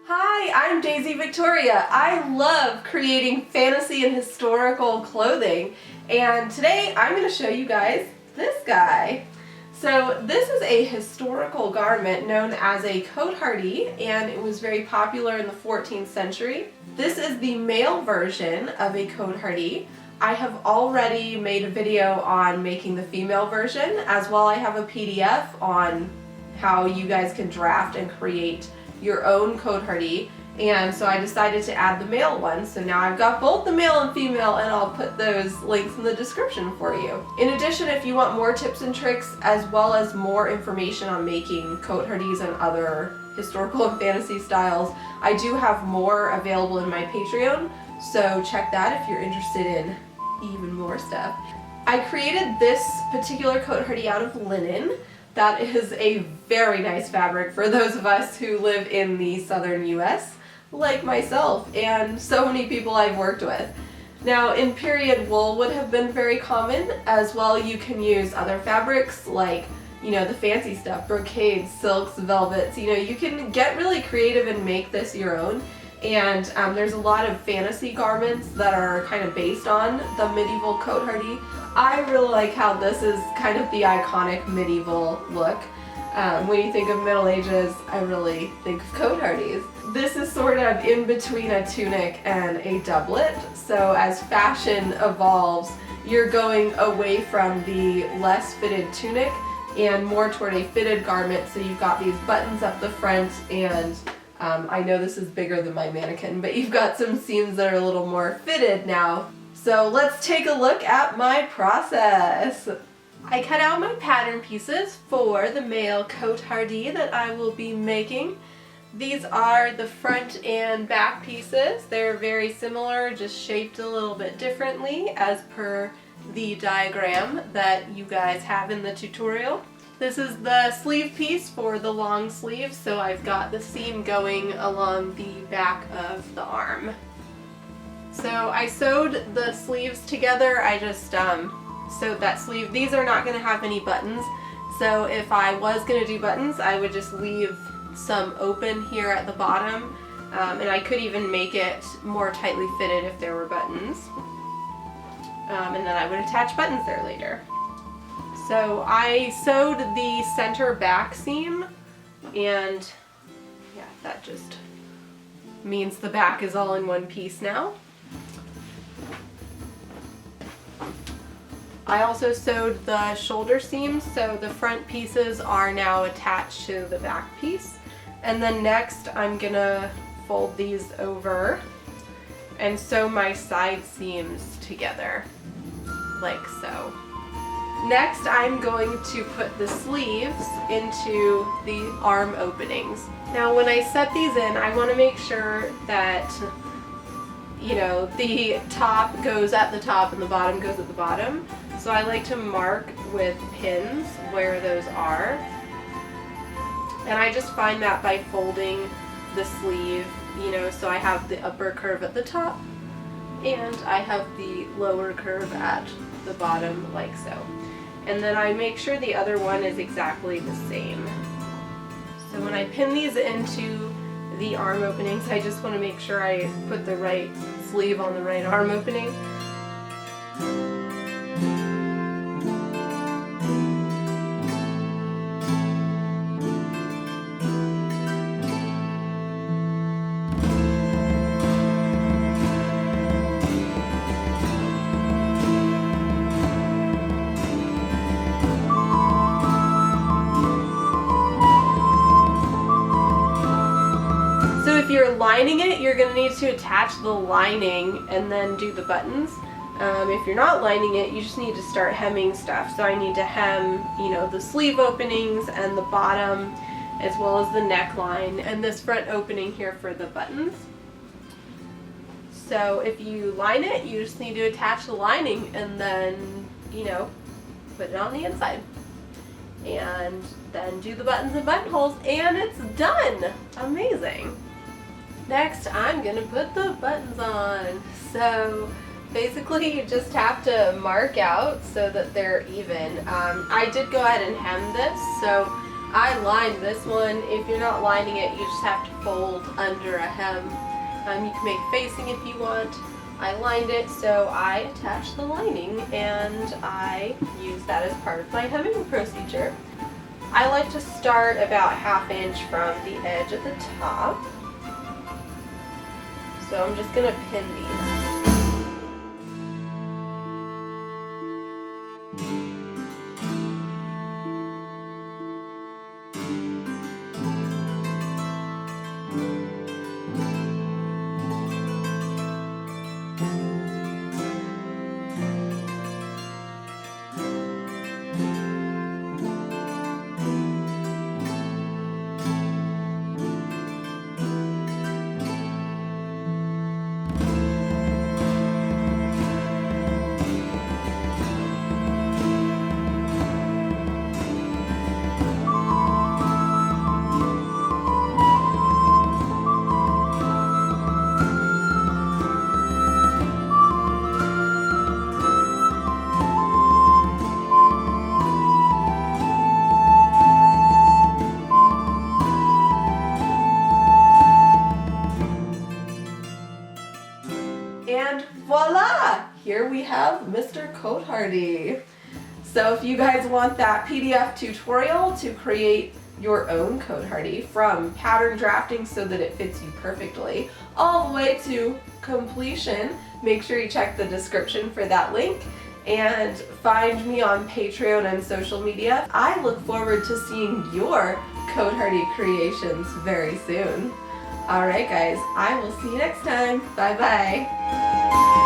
Hi, I'm Viktoria. I love creating fantasy and historical clothing, and today I'm going to show you guys this guy. So this is a historical garment known as a Cotehardie, and it was very popular in the 14th century. This is the male version of a Cotehardie. I have already made a video on making the female version, as well I have a PDF on how you guys can draft and create your own Cotehardie, and so I decided to add the male one. So now I've got both the male and female, and I'll put those links in the description for you. In addition, if you want more tips and tricks as well as more information on making Cotehardies and other historical and fantasy styles, I do have more available in my Patreon, so check that if you're interested in even more stuff. I created this particular Cotehardie out of linen. That is a very nice fabric for those of us who live in the southern US, like myself and so many people I've worked with. Now, in period, wool would have been very common. As well, you can use other fabrics like, the fancy stuff, brocades, silks, velvets. You can get really creative and make this your own. And there's a lot of fantasy garments that are kind of based on the medieval Cotehardie. I really like how this is kind of the iconic medieval look. When you think of Middle Ages, I really think of Cotehardies. This is sort of in between a tunic and a doublet, so as fashion evolves, you're going away from the less fitted tunic and more toward a fitted garment. So you've got these buttons up the front, and I know this is bigger than my mannequin, but you've got some seams that are a little more fitted now. So let's take a look at my process. I cut out my pattern pieces for the male Cotehardie that I will be making. These are the front and back pieces. They're very similar, just shaped a little bit differently as per the diagram that you guys have in the tutorial. This is the sleeve piece for the long sleeve, so I've got the seam going along the back of the arm. So I sewed the sleeves together. I just sewed that sleeve. These are not going to have any buttons, so if I was going to do buttons, I would just leave some open here at the bottom, and I could even make it more tightly fitted if there were buttons, and then I would attach buttons there later. So I sewed the center back seam, and yeah, that just means the back is all in one piece now. I also sewed the shoulder seams, so the front pieces are now attached to the back piece. And then next I'm gonna fold these over and sew my side seams together, like so. Next, I'm going to put the sleeves into the arm openings. Now, when I set these in, I want to make sure that, the top goes at the top and the bottom goes at the bottom. So I like to mark with pins where those are. And I just find that by folding the sleeve, so I have the upper curve at the top and I have the lower curve at the bottom, like so. And then I make sure the other one is exactly the same. So when I pin these into the arm openings, I just want to make sure I put the right sleeve on the right arm opening. If you're lining it, you're going to need to attach the lining and then do the buttons. If you're not lining it, you just need to start hemming stuff. So I need to hem, the sleeve openings and the bottom, as well as the neckline, and this front opening here for the buttons. So if you line it, you just need to attach the lining and then, put it on the inside. And then do the buttons and buttonholes, and it's done! Amazing! Next, I'm gonna put the buttons on. So basically you just have to mark out so that they're even. I did go ahead and hem this, so I lined this one. If you're not lining it, you just have to fold under a hem. You can make facing if you want. I lined it, so I attached the lining and I use that as part of my hemming procedure. I like to start about 1/2 inch from the edge at the top. So I'm just going to pin these. And voila! Here we have Mr. Cotehardie. So if you guys want that PDF tutorial to create your own Cotehardie, from pattern drafting so that it fits you perfectly, all the way to completion, make sure you check the description for that link and find me on Patreon and social media. I look forward to seeing your Cotehardie creations very soon. Alright guys, I will see you next time. Bye bye.